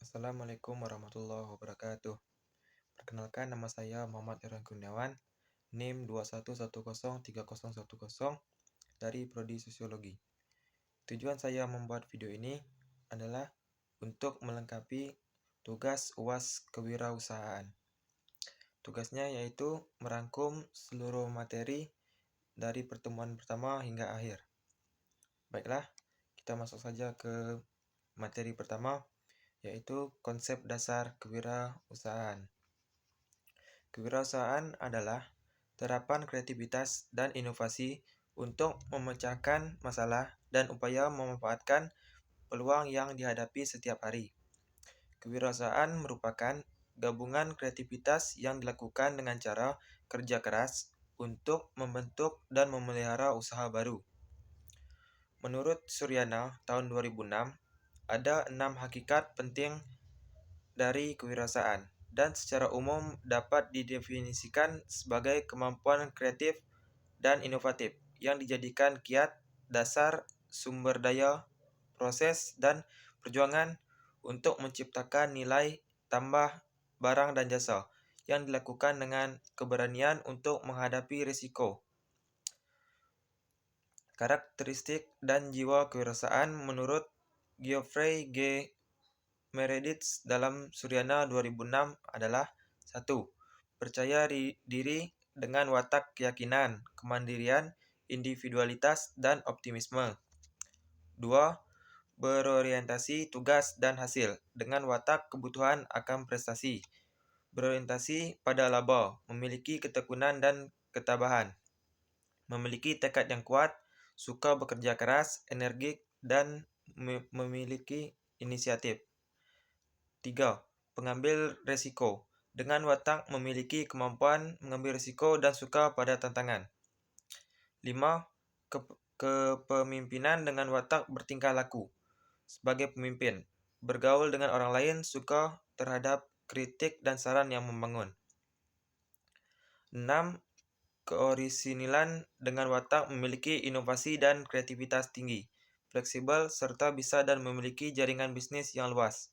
Assalamualaikum warahmatullahi wabarakatuh. Perkenalkan, nama saya Muhammad Irwan Kurniawan, NIM 21103010 dari Prodi Sosiologi. Tujuan saya membuat video ini adalah untuk melengkapi tugas UAS Kewirausahaan. Tugasnya yaitu merangkum seluruh materi dari pertemuan pertama hingga akhir. Baiklah, kita masuk saja ke materi pertama, yaitu konsep dasar kewirausahaan. Kewirausahaan adalah terapan kreativitas dan inovasi untuk memecahkan masalah dan upaya memanfaatkan peluang yang dihadapi setiap hari. Kewirausahaan merupakan gabungan kreativitas yang dilakukan dengan cara kerja keras untuk membentuk dan memelihara usaha baru. Menurut Suryana tahun 2006, ada 6 hakikat penting dari kewirausahaan dan secara umum dapat didefinisikan sebagai kemampuan kreatif dan inovatif yang dijadikan kiat dasar sumber daya, proses, dan perjuangan untuk menciptakan nilai tambah barang dan jasa yang dilakukan dengan keberanian untuk menghadapi risiko. Karakteristik dan jiwa kewirausahaan menurut Geoffrey G. Meredith dalam Suryana 2006 adalah 1. Percaya diri dengan watak keyakinan, kemandirian, individualitas, dan optimisme. 2. Berorientasi tugas dan hasil dengan watak kebutuhan akan prestasi. Berorientasi pada laba, memiliki ketekunan dan ketabahan. Memiliki tekad yang kuat, suka bekerja keras, energik, dan memiliki inisiatif. 3. Pengambil resiko dengan watak memiliki kemampuan mengambil risiko dan suka pada tantangan. 5. Kepemimpinan dengan watak bertingkah laku sebagai pemimpin, bergaul dengan orang lain, suka terhadap kritik dan saran yang membangun. 6. Keorisinilan dengan watak memiliki inovasi dan kreativitas tinggi, fleksibel, serta bisa dan memiliki jaringan bisnis yang luas.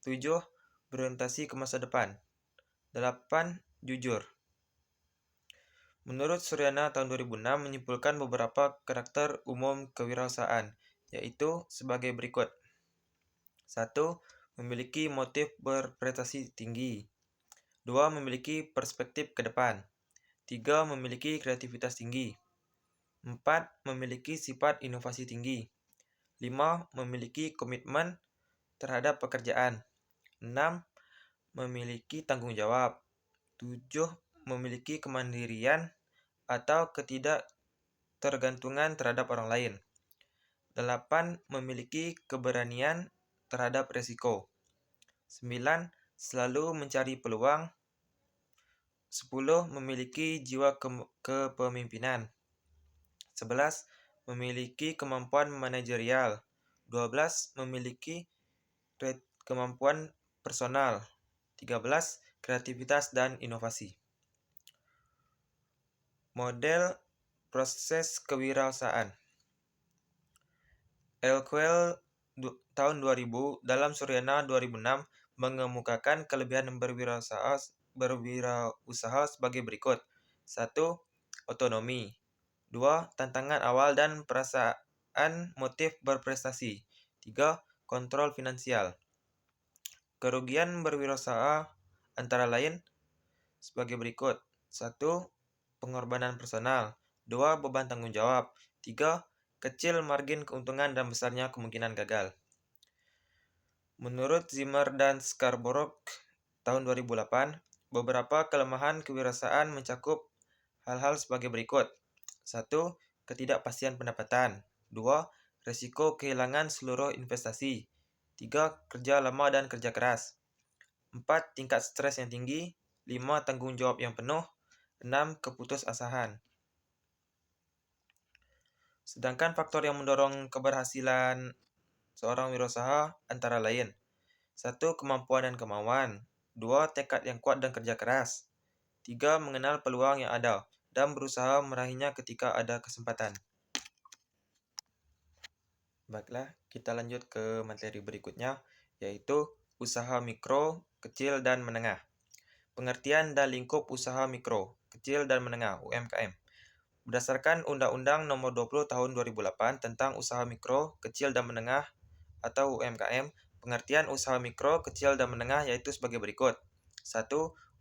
7. Berorientasi ke masa depan. 8. Jujur. Menurut Suryana tahun 2006 menyimpulkan beberapa karakter umum kewirausahaan, yaitu sebagai berikut. 1. Memiliki motif berprestasi tinggi. 2. Memiliki perspektif ke depan. 3. Memiliki kreativitas tinggi. 4. Memiliki sifat inovasi tinggi. 5. Memiliki komitmen terhadap pekerjaan. 6. Memiliki tanggung jawab. 7. Memiliki kemandirian atau ketidaktergantungan terhadap orang lain. 8. Memiliki keberanian terhadap resiko. 9. Selalu mencari peluang. 10. Memiliki jiwa kepemimpinan. 11. Memiliki kemampuan manajerial. 12. Memiliki kemampuan personal. 13. Kreativitas dan inovasi. Model proses kewirausahaan. Elquell tahun 2000 dalam Suryana 2006 mengemukakan kelebihan berwirausaha sebagai berikut. 1. Otonomi. 2. Tantangan awal dan perasaan motif berprestasi. 3. Kontrol finansial. Kerugian berwirausaha antara lain sebagai berikut. 1. Pengorbanan personal. 2. Beban tanggung jawab. 3. Kecil margin keuntungan dan besarnya kemungkinan gagal. Menurut Zimmer dan Scarborough tahun 2008, beberapa kelemahan kewirausahaan mencakup hal-hal sebagai berikut. 1. Ketidakpastian pendapatan. 2. Risiko kehilangan seluruh investasi. 3. Kerja lama dan kerja keras. 4. Tingkat stres yang tinggi. 5. Tanggung jawab yang penuh. 6. Keputusasaan. Sedangkan faktor yang mendorong keberhasilan seorang wirausaha antara lain. 1. Kemampuan dan kemauan. 2. Tekad yang kuat dan kerja keras. 3. Mengenal peluang yang ada dan berusaha meraihnya ketika ada kesempatan. Baiklah, kita lanjut ke materi berikutnya, yaitu usaha mikro, kecil, dan menengah. Pengertian dan lingkup usaha mikro, kecil, dan menengah (UMKM). Berdasarkan Undang-Undang Nomor 20 Tahun 2008 tentang Usaha Mikro, Kecil, dan Menengah atau UMKM, pengertian usaha mikro, kecil, dan menengah yaitu sebagai berikut. 1.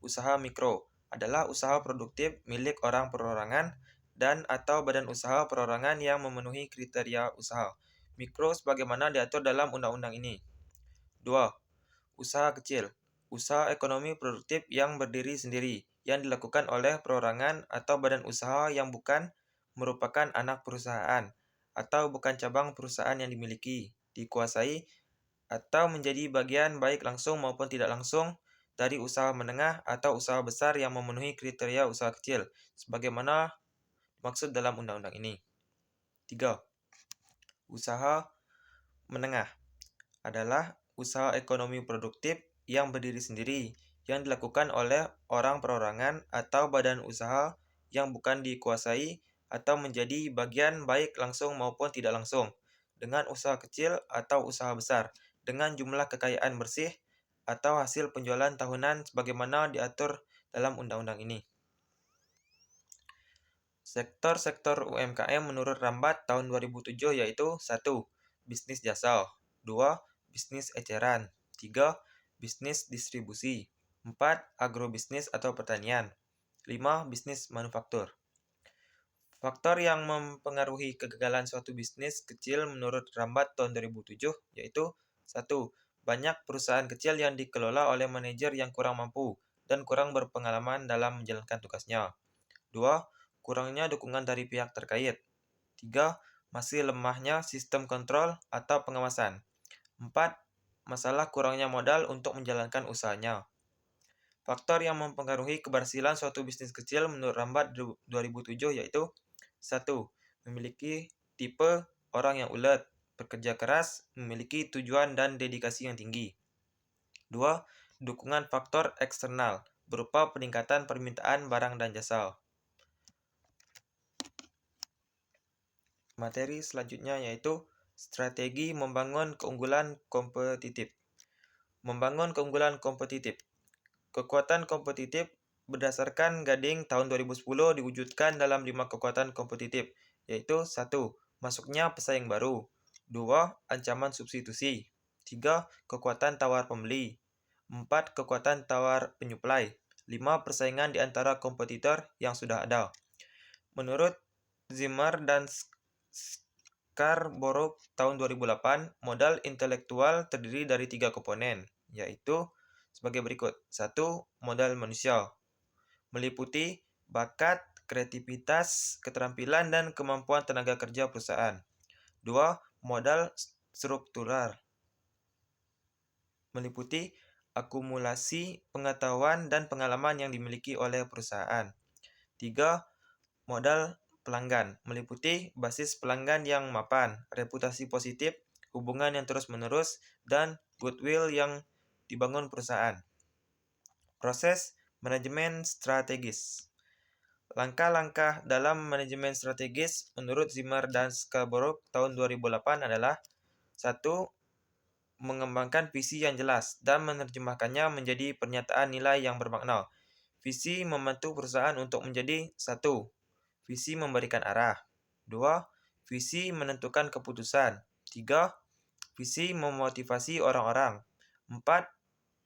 Usaha mikro adalah usaha produktif milik orang perorangan dan atau badan usaha perorangan yang memenuhi kriteria usaha mikro sebagaimana diatur dalam undang-undang ini. 2. Usaha kecil, usaha ekonomi produktif yang berdiri sendiri, yang dilakukan oleh perorangan atau badan usaha yang bukan merupakan anak perusahaan, atau bukan cabang perusahaan yang dimiliki, dikuasai, atau menjadi bagian baik langsung maupun tidak langsung dari usaha menengah atau usaha besar yang memenuhi kriteria usaha kecil, sebagaimana dimaksud dalam undang-undang ini. 3. Usaha menengah adalah usaha ekonomi produktif yang berdiri sendiri, yang dilakukan oleh orang perorangan atau badan usaha yang bukan dikuasai atau menjadi bagian baik langsung maupun tidak langsung, dengan usaha kecil atau usaha besar, dengan jumlah kekayaan bersih atau hasil penjualan tahunan sebagaimana diatur dalam undang-undang ini. Sektor-sektor UMKM menurut Rambat tahun 2007 yaitu 1. Bisnis jasa, 2. Bisnis eceran, 3. Bisnis distribusi, 4. Agrobisnis atau pertanian, 5. Bisnis manufaktur. Faktor yang mempengaruhi kegagalan suatu bisnis kecil menurut Rambat tahun 2007 yaitu 1. Banyak perusahaan kecil yang dikelola oleh manajer yang kurang mampu dan kurang berpengalaman dalam menjalankan tugasnya. 2. Kurangnya dukungan dari pihak terkait. 3. Masih lemahnya sistem kontrol atau pengawasan. 4. Masalah kurangnya modal untuk menjalankan usahanya. Faktor yang mempengaruhi keberhasilan suatu bisnis kecil menurut Rambat 2007 yaitu 1. Memiliki tipe orang yang ulet, bekerja keras, memiliki tujuan dan dedikasi yang tinggi. 2. Dukungan faktor eksternal berupa peningkatan permintaan barang dan jasa. Materi selanjutnya yaitu strategi membangun keunggulan kompetitif. Membangun keunggulan kompetitif. Kekuatan kompetitif berdasarkan Gading tahun 2010 diwujudkan dalam 5 kekuatan kompetitif, yaitu 1. Masuknya pesaing baru, 2. Ancaman substitusi, 3. Kekuatan tawar pembeli, 4. Kekuatan tawar penyuplai, 5. Persaingan di antara kompetitor yang sudah ada. Menurut Zimmer dan Scarborough tahun 2008, modal intelektual terdiri dari 3 komponen, yaitu sebagai berikut. 1. Modal manusia, meliputi bakat, kreativitas, keterampilan, dan kemampuan tenaga kerja perusahaan. 2. Modal struktural, meliputi akumulasi pengetahuan dan pengalaman yang dimiliki oleh perusahaan. 3. Modal pelanggan, meliputi basis pelanggan yang mapan, reputasi positif, hubungan yang terus-menerus, dan goodwill yang dibangun perusahaan. Proses manajemen strategis. Langkah-langkah dalam manajemen strategis menurut Zimmer dan Scarborough tahun 2008 adalah 1. Mengembangkan visi yang jelas dan menerjemahkannya menjadi pernyataan nilai yang bermakna. Visi membantu perusahaan untuk menjadi 1. Visi memberikan arah, 2. Visi menentukan keputusan, 3. Visi memotivasi orang-orang, 4.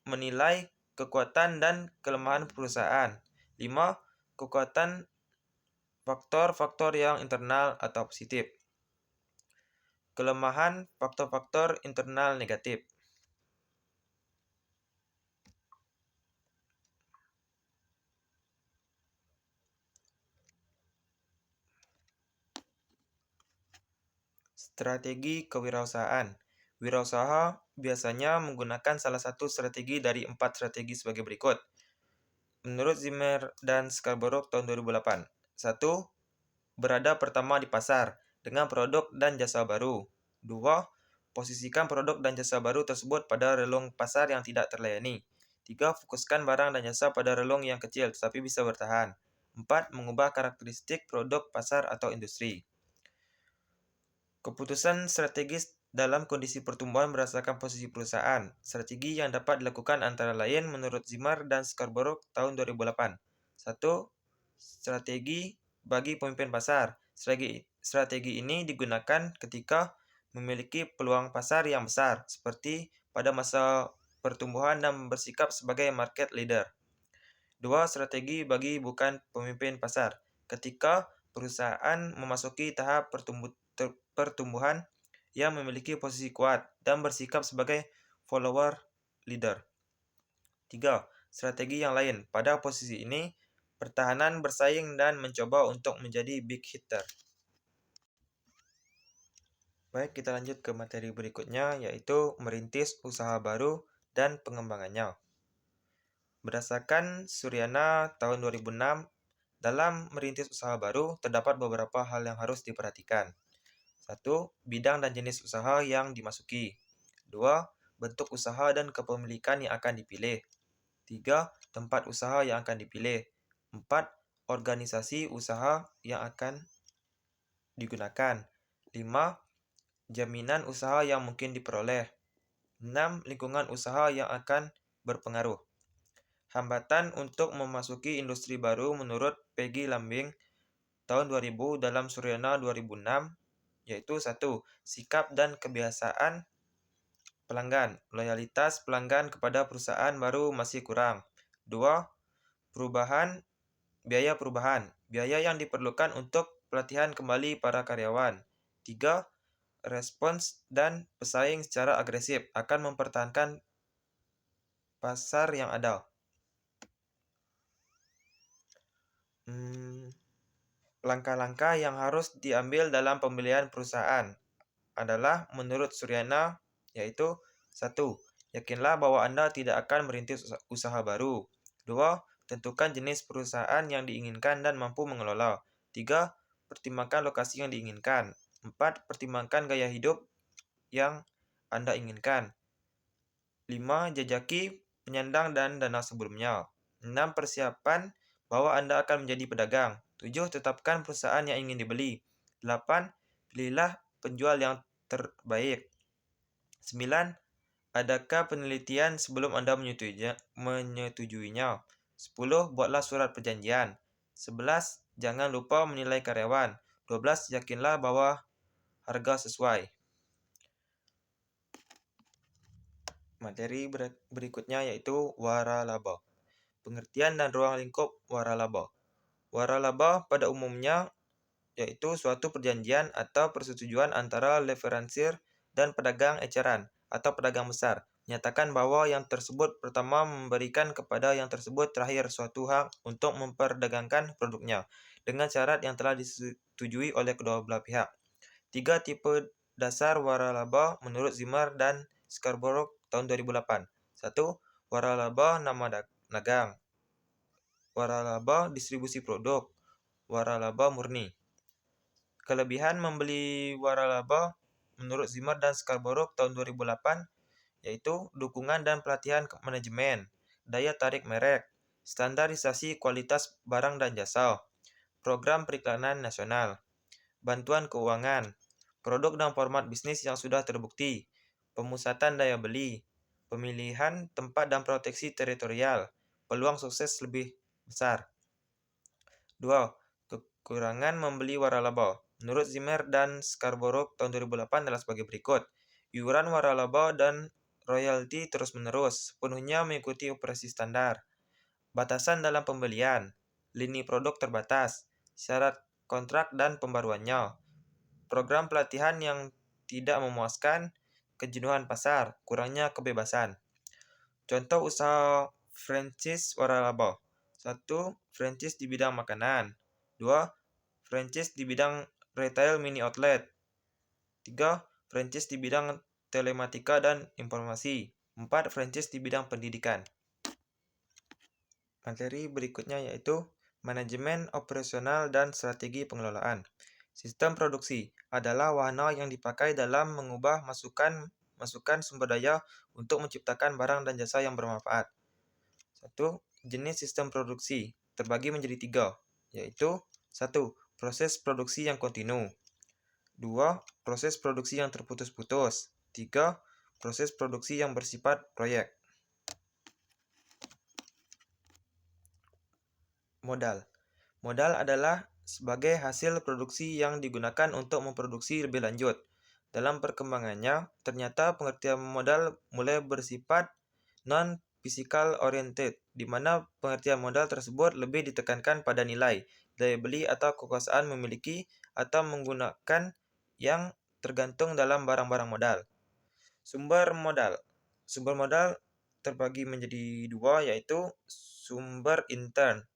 Menilai kekuatan dan kelemahan perusahaan, 5. Kekuatan faktor-faktor yang internal atau positif. Kelemahan faktor-faktor internal negatif. Strategi kewirausahaan. Wirausaha biasanya menggunakan salah satu strategi dari 4 strategi sebagai berikut. Menurut Zimmer dan Scarborough tahun 2008. 1. Berada pertama di pasar dengan produk dan jasa baru. 2. Posisikan produk dan jasa baru tersebut pada relung pasar yang tidak terlayani. 3. Fokuskan barang dan jasa pada relung yang kecil tetapi bisa bertahan. 4. Mengubah karakteristik produk, pasar, atau industri. Keputusan strategis dalam kondisi pertumbuhan berdasarkan posisi perusahaan. Strategi yang dapat dilakukan antara lain menurut Zimmer dan Scarborough tahun 2008. 1. Strategi bagi pemimpin pasar. Strategi ini digunakan ketika memiliki peluang pasar yang besar, seperti pada masa pertumbuhan dan bersikap sebagai market leader. 2. Strategi bagi bukan pemimpin pasar. Ketika perusahaan memasuki tahap pertumbuhan yang memiliki posisi kuat dan bersikap sebagai follower leader. 3. Strategi yang lain. Pada posisi ini, pertahanan bersaing dan mencoba untuk menjadi big hitter. Baik, kita lanjut ke materi berikutnya, yaitu merintis usaha baru dan pengembangannya. Berdasarkan Suryana tahun 2006, dalam merintis usaha baru, terdapat beberapa hal yang harus diperhatikan. 1. Bidang dan jenis usaha yang dimasuki. 2. Bentuk usaha dan kepemilikan yang akan dipilih. 3. Tempat usaha yang akan dipilih. 4. Organisasi usaha yang akan digunakan. 5. Jaminan usaha yang mungkin diperoleh. 6. Lingkungan usaha yang akan berpengaruh. Hambatan untuk memasuki industri baru menurut Peggy Lambing tahun 2000 dalam Suryana 2006, yaitu 1. Sikap dan kebiasaan pelanggan. Loyalitas pelanggan kepada perusahaan baru masih kurang. 2. Biaya perubahan. Biaya yang diperlukan untuk pelatihan kembali para karyawan. 3. Respons dan pesaing secara agresif akan mempertahankan pasar yang ada. Langkah-langkah yang harus diambil dalam pemilihan perusahaan adalah menurut Suryana, yaitu 1. Yakinlah bahwa Anda tidak akan merintis usaha baru. 2. Tentukan jenis perusahaan yang diinginkan dan mampu mengelola. 3. Pertimbangkan lokasi yang diinginkan. 4. Pertimbangkan gaya hidup yang Anda inginkan. 5. Jajaki penyandang dan dana sebelumnya. 6. Persiapan bahwa Anda akan menjadi pedagang. 7. Tetapkan perusahaan yang ingin dibeli. 8. Pilihlah penjual yang terbaik. 9. Adakah penelitian sebelum Anda menyetujui-nya? 10. Buatlah surat perjanjian. 11. Jangan lupa menilai karyawan. 12. Yakinlah bahwa harga sesuai. Materi berikutnya yaitu waralaba. Pengertian dan ruang lingkup waralaba. Waralaba pada umumnya yaitu suatu perjanjian atau persetujuan antara leveransir dan pedagang eceran atau pedagang besar, menyatakan bahwa yang tersebut pertama memberikan kepada yang tersebut terakhir suatu hak untuk memperdagangkan produknya, dengan syarat yang telah disetujui oleh kedua belah pihak. 3 tipe dasar waralaba menurut Zimmer dan Scarborough tahun 2008. 1. Waralaba nama dagang. Waralaba distribusi produk. Waralaba murni. Kelebihan membeli waralaba menurut Zimmer dan Scarborough tahun 2008 yaitu dukungan dan pelatihan manajemen, daya tarik merek, standarisasi kualitas barang dan jasa, program periklanan nasional, bantuan keuangan, produk dan format bisnis yang sudah terbukti, pemusatan daya beli, pemilihan tempat dan proteksi teritorial, peluang sukses lebih besar. 2. Kekurangan membeli waralaba. Menurut Zimmer dan Scarborough tahun 2008 adalah sebagai berikut. Iuran waralaba dan royalti terus-menerus, sepenuhnya mengikuti operasi standar. Batasan dalam pembelian, lini produk terbatas, syarat kontrak dan pembaruannya. Program pelatihan yang tidak memuaskan, kejenuhan pasar, kurangnya kebebasan. Contoh usaha franchise waralaba. 1. Franchise di bidang makanan. 2. Franchise di bidang retail mini outlet. 3. Franchise di bidang telematika dan informasi. 4. Franchise di bidang pendidikan. Materi berikutnya yaitu manajemen operasional dan strategi pengelolaan. Sistem produksi adalah wahana yang dipakai dalam mengubah masukan sumber daya untuk menciptakan barang dan jasa yang bermanfaat. 1. Jenis sistem produksi terbagi menjadi 3, yaitu 1. Proses produksi yang kontinu. 2. Proses produksi yang terputus-putus. 3. Proses produksi yang bersifat proyek. Modal. Modal adalah sebagai hasil produksi yang digunakan untuk memproduksi lebih lanjut. Dalam perkembangannya, ternyata pengertian modal mulai bersifat non-physical oriented, di mana pengertian modal tersebut lebih ditekankan pada nilai, daya beli atau kekuasaan memiliki atau menggunakan yang tergantung dalam barang-barang modal. Sumber modal. Sumber modal terbagi menjadi dua, yaitu sumber intern.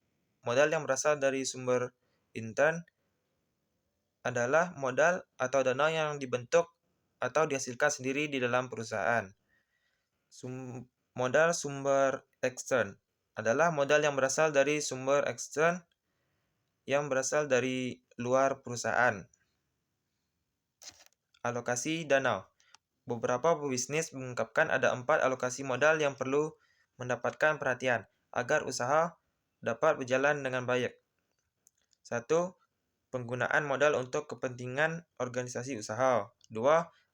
Modal yang berasal dari sumber intern adalah modal atau dana yang dibentuk atau dihasilkan sendiri di dalam perusahaan. Modal sumber ekstern adalah modal yang berasal dari sumber ekstern yang berasal dari luar perusahaan. Alokasi dana. Beberapa pebisnis mengungkapkan ada 4 alokasi modal yang perlu mendapatkan perhatian agar usaha dapat berjalan dengan baik. 1. Penggunaan modal untuk kepentingan organisasi usaha. 2.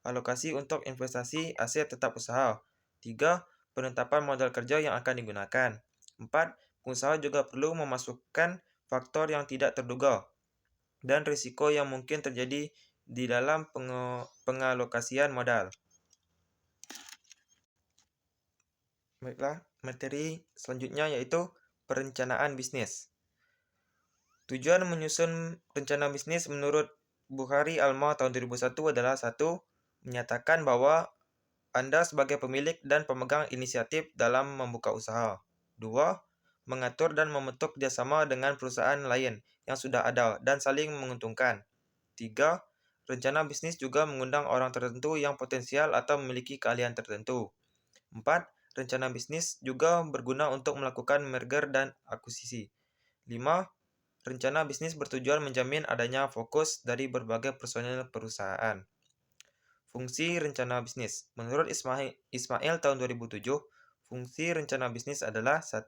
Alokasi untuk investasi aset tetap usaha. 3. Penetapan modal kerja yang akan digunakan. 4. Pengusaha juga perlu memasukkan faktor yang tidak terduga dan risiko yang mungkin terjadi di dalam pengalokasian modal. Baiklah, materi selanjutnya yaitu perencanaan bisnis. Tujuan menyusun rencana bisnis menurut Bukhari Alma tahun 2001 adalah 1. Menyatakan bahwa Anda sebagai pemilik dan pemegang inisiatif dalam membuka usaha. 2. Mengatur dan membentuk kerjasama dengan perusahaan lain yang sudah ada dan saling menguntungkan. 3. Rencana bisnis juga mengundang orang tertentu yang potensial atau memiliki keahlian tertentu. 4. Rencana bisnis juga berguna untuk melakukan merger dan akuisisi. 5. Rencana bisnis bertujuan menjamin adanya fokus dari berbagai personil perusahaan. Fungsi rencana bisnis. Menurut Ismail tahun 2007, fungsi rencana bisnis adalah 1.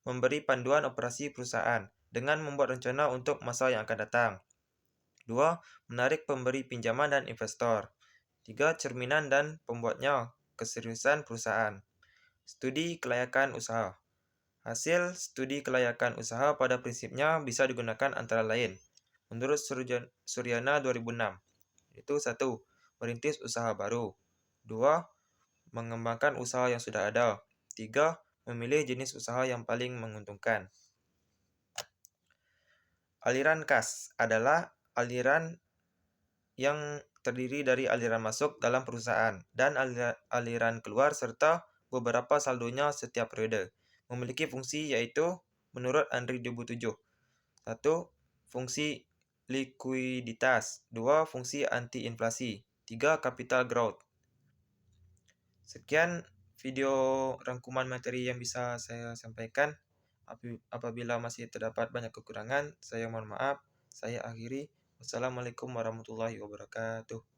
Memberi panduan operasi perusahaan dengan membuat rencana untuk masa yang akan datang. 2. Menarik pemberi pinjaman dan investor. 3. Cerminan dan pembuatnya keseriusan perusahaan. Studi kelayakan usaha. Hasil studi kelayakan usaha pada prinsipnya bisa digunakan antara lain. Menurut Suryana 2006, yaitu 1. Merintis usaha baru. 2. Mengembangkan usaha yang sudah ada. 3. Memilih jenis usaha yang paling menguntungkan. Aliran kas adalah aliran yang terdiri dari aliran masuk dalam perusahaan dan aliran keluar serta beberapa saldonya setiap periode. Memiliki fungsi yaitu menurut Andri 2007. 1. Fungsi likuiditas. 2. Fungsi anti-inflasi. 3. Capital growth. Sekian video rangkuman materi yang bisa saya sampaikan. Apabila masih terdapat banyak kekurangan, saya mohon maaf. Saya akhiri. Wassalamualaikum warahmatullahi wabarakatuh.